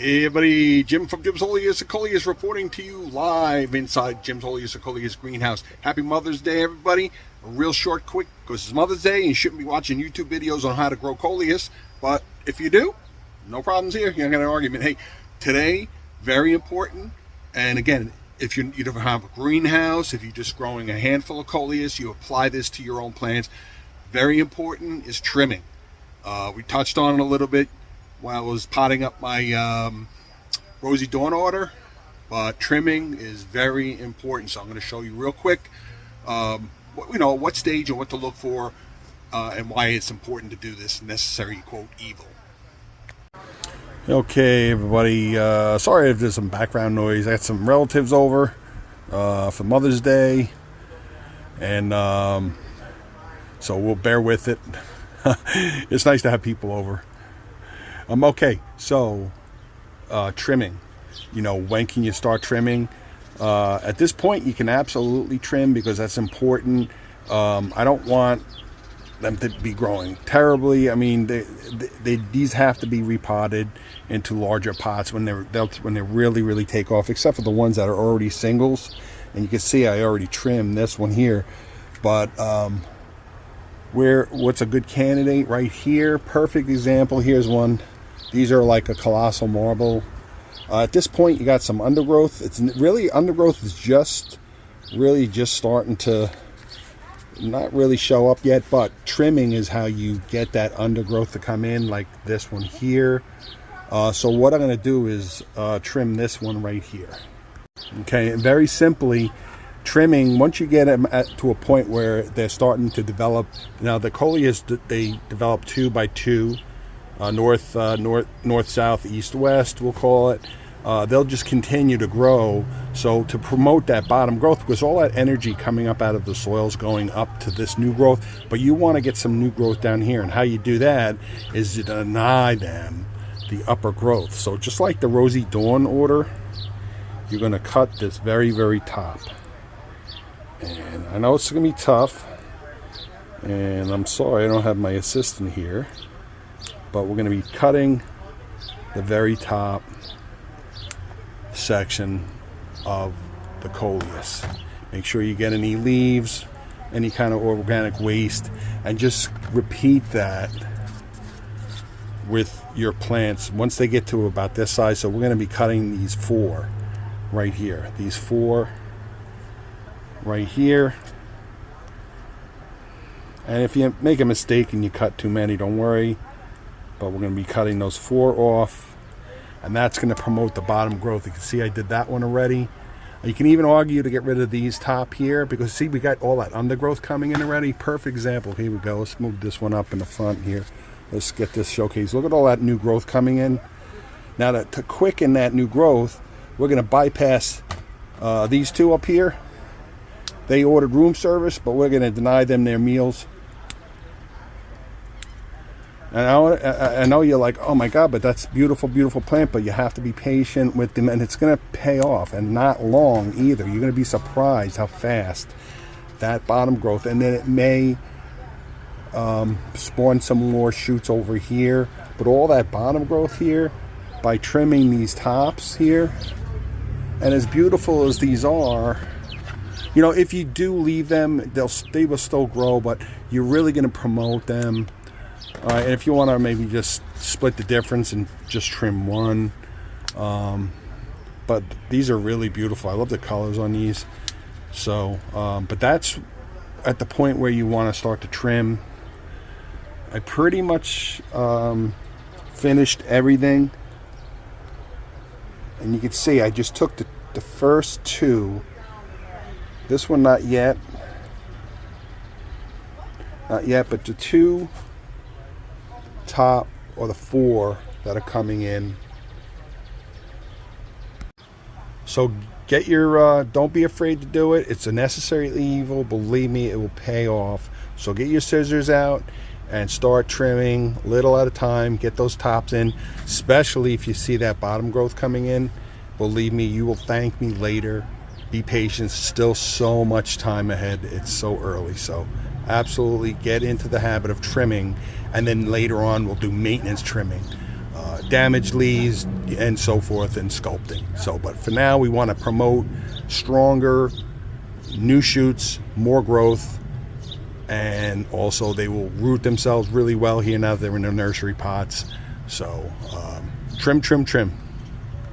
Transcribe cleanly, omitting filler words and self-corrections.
Hey everybody, Jim from Jim's Coleus reporting to you live inside Jim's Coleus greenhouse. Happy Mother's Day, everybody. A real short, quick, because it's Mother's Day and you shouldn't be watching YouTube videos on how to grow Coleus. But if you do, no problems here. You're not going to argument. Hey, today, very important. And again, if you don't have a greenhouse, if you're just growing a handful of Coleus, you apply this to your own plants. Very important is trimming. We touched on it a little bit while I was potting up my Rosy Dawn order, but trimming is very important. So I'm going to show you real quick, what stage and what to look for, and why it's important to do this necessary, quote, evil. Okay, everybody, sorry if there's some background noise. I got some relatives over for Mother's Day, and so we'll bear with it. It's nice to have people over. Okay, so trimming. When can you start trimming? At this point, you can absolutely trim because that's important. I don't want them to be growing terribly. I mean, these have to be repotted into larger pots when they really take off. Except for the ones that are already singles, and you can see I already trimmed this one here. But what's a good candidate right here? Perfect example. Here's one. These are like a colossal marble. At this point, you got some undergrowth. It's really, undergrowth is just starting to not really show up yet, but trimming is how you get that undergrowth to come in, like this one here. So what I'm going to do is trim this one right here. Okay, and very simply, trimming, once you get them to a point where they're starting to develop. Now the Coleus, they develop 2 by 2. North, south, east, west, we'll call it. They'll just continue to grow. So to promote that bottom growth, because all that energy coming up out of the soil is going up to this new growth, but you want to get some new growth down here. And how you do that is to deny them the upper growth. So just like the Rosy Dawn order, you're going to cut this very top. And I know it's going to be tough, and I'm sorry I don't have my assistant here. But we're going to be cutting the very top section of the Coleus. Make sure you get any leaves, any kind of organic waste, and just repeat that with your plants once they get to about this size. So we're going to be cutting these 4 right here. These 4 right here. And if you make a mistake and you cut too many, don't worry. But we're going to be cutting those 4 off, and that's going to promote the bottom growth. You can see I did that one already. You can even argue to get rid of these top here, because see, we got all that undergrowth coming in already. Perfect example. Here we go. Let's move this one up in the front here. Let's get this showcase. Look at all that new growth coming in. Now to quicken that new growth, we're going to bypass these 2 up here. They ordered room service, but we're going to deny them their meals. And I know you're like, oh my God, but that's beautiful plant, but you have to be patient with them, and it's going to pay off, and not long either. You're going to be surprised how fast that bottom growth, and then it may spawn some more shoots over here, but all that bottom growth here, by trimming these tops here, and as beautiful as these are, if you do leave them, they will still grow, but you're really going to promote them. And if you want to maybe just split the difference and just trim one, but these are really beautiful. I love the colors on these. So but that's at the point where you want to start to trim. I pretty much finished everything, and you can see I just took the first 2. This one not yet, but the 2 top, or the 4 that are coming in. So get your don't be afraid to do it. It's a necessary evil. Believe me, it will pay off. So get your scissors out and start trimming little at a time. Get those tops in, especially if you see that bottom growth coming in. Believe me, you will thank me later. Be patient. Still so much time ahead. It's so early. So absolutely get into the habit of trimming, and then later on we'll do maintenance trimming. damaged leaves and so forth, and sculpting. So, but for now, we want to promote stronger new shoots, more growth, and also they will root themselves really well here now that they're in the nursery pots. So trim, trim, trim.